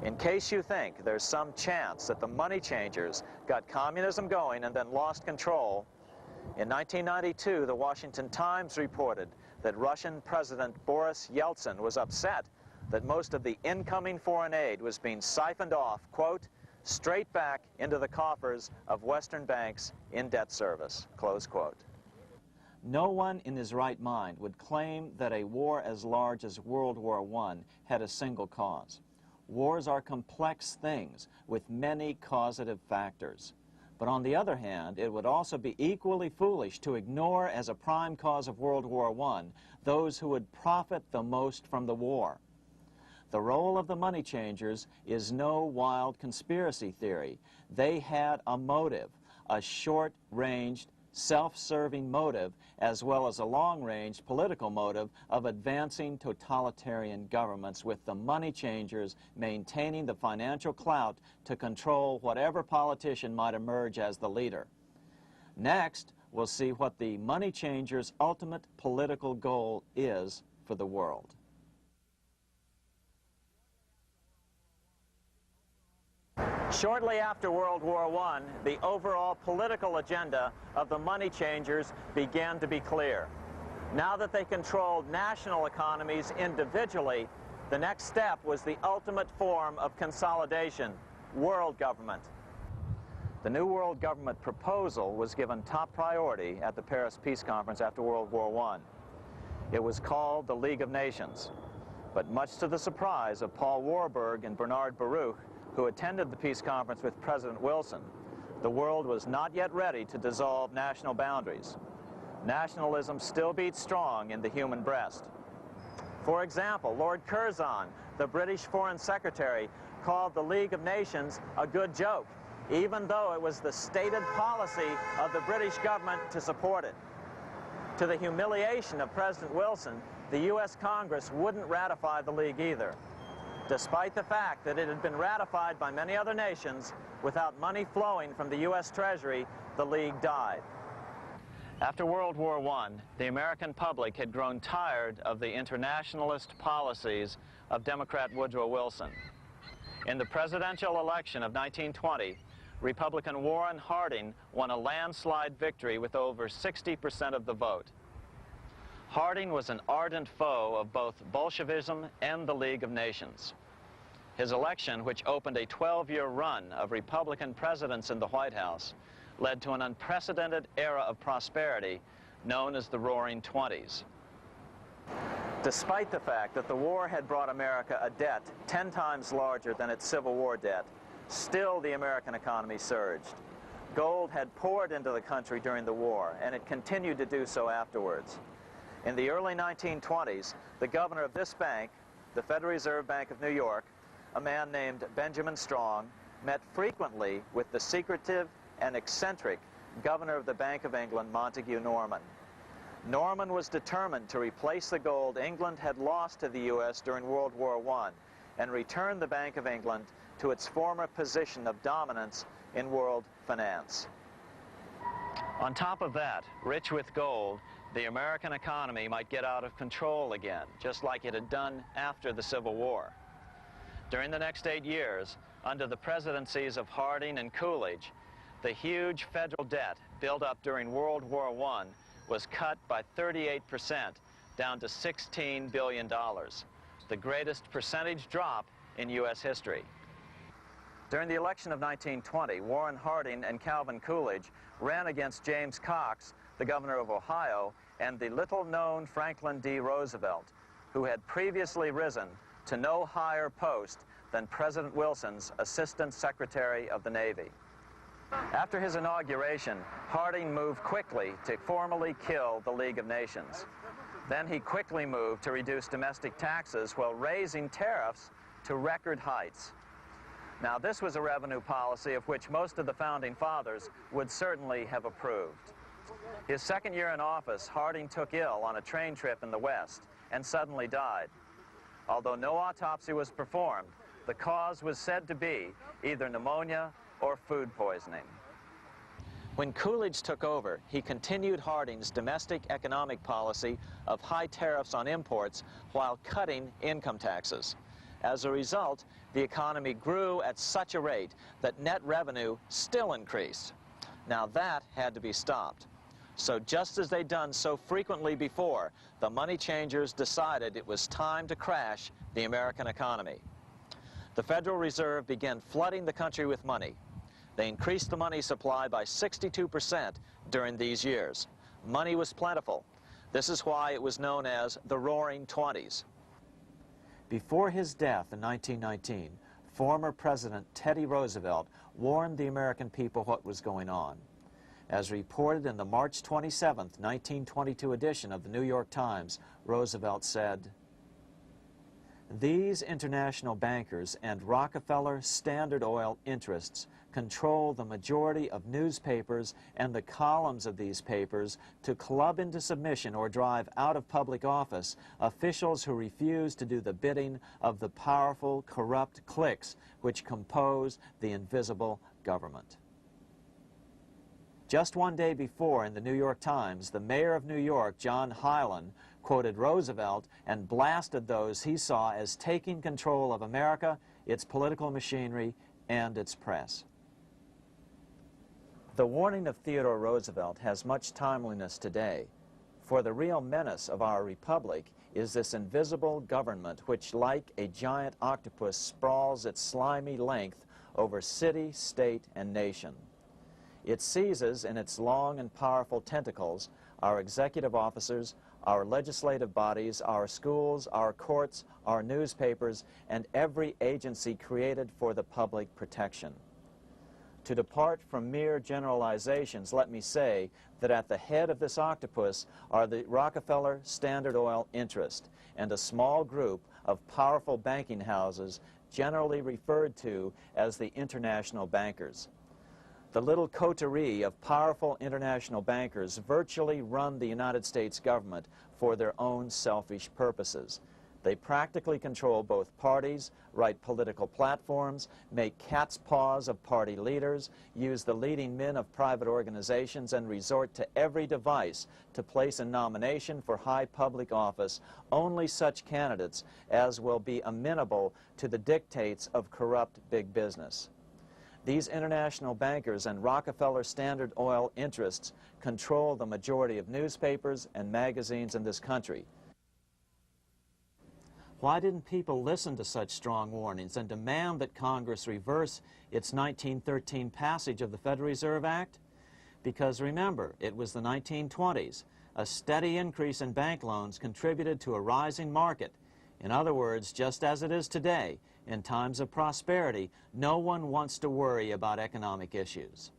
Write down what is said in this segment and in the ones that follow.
In case you think there's some chance that the money changers got communism going and then lost control, in 1992, the Washington Times reported that Russian President Boris Yeltsin was upset that most of the incoming foreign aid was being siphoned off, quote, straight back into the coffers of Western banks in debt service, close quote. No one in his right mind would claim that a war as large as World War I had a single cause. Wars are complex things with many causative factors. But on the other hand, it would also be equally foolish to ignore as a prime cause of World War I those who would profit the most from the war. The role of the money changers is no wild conspiracy theory. They had a motive, a short-ranged, self-serving motive, as well as a long-range political motive of advancing totalitarian governments, with the money changers maintaining the financial clout to control whatever politician might emerge as the leader. Next, we'll see what the money changers' ultimate political goal is for the world. Shortly after World War I, the overall political agenda of the money changers began to be clear. Now that they controlled national economies individually, the next step was the ultimate form of consolidation, world government. The new world government proposal was given top priority at the Paris Peace Conference after World War I. It was called the League of Nations, but much to the surprise of Paul Warburg and Bernard Baruch, who attended the peace conference with President Wilson, the world was not yet ready to dissolve national boundaries. Nationalism still beats strong in the human breast. For example, Lord Curzon, the British Foreign Secretary, called the League of Nations a good joke, even though it was the stated policy of the British government to support it. To the humiliation of President Wilson, the U.S. Congress wouldn't ratify the League either. Despite the fact that it had been ratified by many other nations, without money flowing from the U.S. Treasury, the League died. After World War I, the American public had grown tired of the internationalist policies of Democrat Woodrow Wilson. In the presidential election of 1920, Republican Warren Harding won a landslide victory with over 60% of the vote. Harding was an ardent foe of both Bolshevism and the League of Nations. His election, which opened a 12-year run of Republican presidents in the White House, led to an unprecedented era of prosperity known as the Roaring Twenties. Despite the fact that the war had brought America a debt 10 times larger than its Civil War debt, still the American economy surged. Gold had poured into the country during the war, and it continued to do so afterwards. In the early 1920s, the governor of this bank, the Federal Reserve Bank of New York, a man named Benjamin Strong, met frequently with the secretive and eccentric governor of the Bank of England, Montague Norman. Norman was determined to replace the gold England had lost to the U.S. during World War I and return the Bank of England to its former position of dominance in world finance. On top of that, rich with gold, the American economy might get out of control again, just like it had done after the Civil War. During the next 8 years, under the presidencies of Harding and Coolidge, the huge federal debt built up during World War I was cut by 38%, down to $16 billion, the greatest percentage drop in U.S. history. During the election of 1920, Warren Harding and Calvin Coolidge ran against James Cox, the governor of Ohio, and the little-known Franklin D. Roosevelt, who had previously risen to no higher post than President Wilson's Assistant Secretary of the Navy. After his inauguration, Harding moved quickly to formally kill the League of Nations. Then he quickly moved to reduce domestic taxes while raising tariffs to record heights. Now, this was a revenue policy of which most of the founding fathers would certainly have approved. His second year in office, Harding took ill on a train trip in the West and suddenly died. Although no autopsy was performed, the cause was said to be either pneumonia or food poisoning. When Coolidge took over, he continued Harding's domestic economic policy of high tariffs on imports while cutting income taxes. As a result, the economy grew at such a rate that net revenue still increased. Now that had to be stopped. So just as they'd done so frequently before, the money changers decided it was time to crash the American economy. The Federal Reserve began flooding the country with money. They increased the money supply by 62% during these years. Money was plentiful. This is why it was known as the Roaring Twenties. Before his death in 1919, former President Teddy Roosevelt warned the American people what was going on. As reported in the March 27, 1922 edition of the New York Times, Roosevelt said, "These international bankers and Rockefeller Standard Oil interests control the majority of newspapers and the columns of these papers to club into submission or drive out of public office officials who refuse to do the bidding of the powerful, corrupt cliques which compose the invisible government." Just one day before, in the New York Times, the mayor of New York, John Hylan, quoted Roosevelt and blasted those he saw as taking control of America, its political machinery, and its press. The warning of Theodore Roosevelt has much timeliness today, for the real menace of our republic is this invisible government which, like a giant octopus, sprawls its slimy length over city, state, and nation. It seizes in its long and powerful tentacles our executive officers, our legislative bodies, our schools, our courts, our newspapers, and every agency created for the public protection. To depart from mere generalizations, let me say that at the head of this octopus are the Rockefeller Standard Oil interest and a small group of powerful banking houses generally referred to as the international bankers. The little coterie of powerful international bankers virtually run the United States government for their own selfish purposes. They practically control both parties, write political platforms, make cat's paws of party leaders, use the leading men of private organizations, and resort to every device to place in nomination for high public office only such candidates as will be amenable to the dictates of corrupt big business. These international bankers and Rockefeller Standard Oil interests control the majority of newspapers and magazines in this country. Why didn't people listen to such strong warnings and demand that Congress reverse its 1913 passage of the Federal Reserve Act? Because remember, it was the 1920s. A steady increase in bank loans contributed to a rising market. In other words, just as it is today, in times of prosperity, no one wants to worry about economic issues.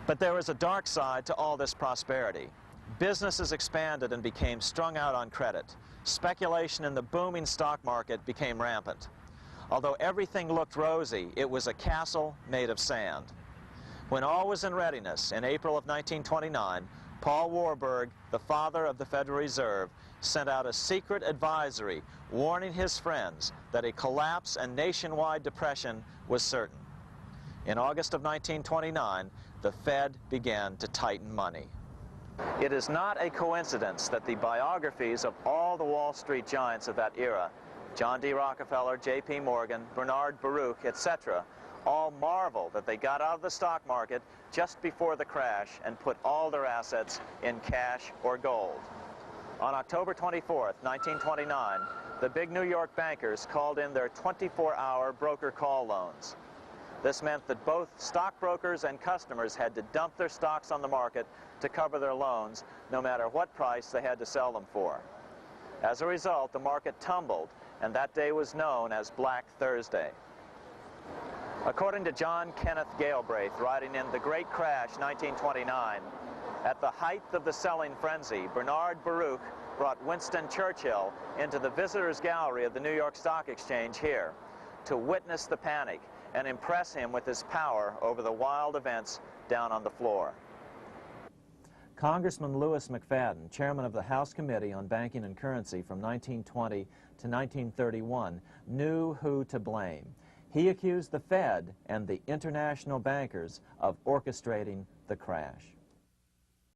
But there was a dark side to all this prosperity. Businesses expanded and became strung out on credit. Speculation in the booming stock market became rampant. Although everything looked rosy, it was a castle made of sand. When all was in readiness, in April of 1929, Paul Warburg, the father of the Federal Reserve, sent out a secret advisory warning his friends that a collapse and nationwide depression was certain. In August of 1929, the Fed began to tighten money. It is not a coincidence that the biographies of all the Wall Street giants of that era, John D. Rockefeller, J.P. Morgan, Bernard Baruch, etc., all marvel that they got out of the stock market just before the crash and put all their assets in cash or gold. On October 24th, 1929, the big New York bankers called in their 24-hour broker call loans. This meant that both stockbrokers and customers had to dump their stocks on the market to cover their loans, no matter what price they had to sell them for. As a result, the market tumbled, and that day was known as Black Thursday. According to John Kenneth Galbraith, writing in The Great Crash, 1929, at the height of the selling frenzy, Bernard Baruch brought Winston Churchill into the visitors' gallery of the New York Stock Exchange here to witness the panic and impress him with his power over the wild events down on the floor. Congressman Louis McFadden, chairman of the House Committee on Banking and Currency from 1920 to 1931, knew who to blame. He accused the Fed and the international bankers of orchestrating the crash.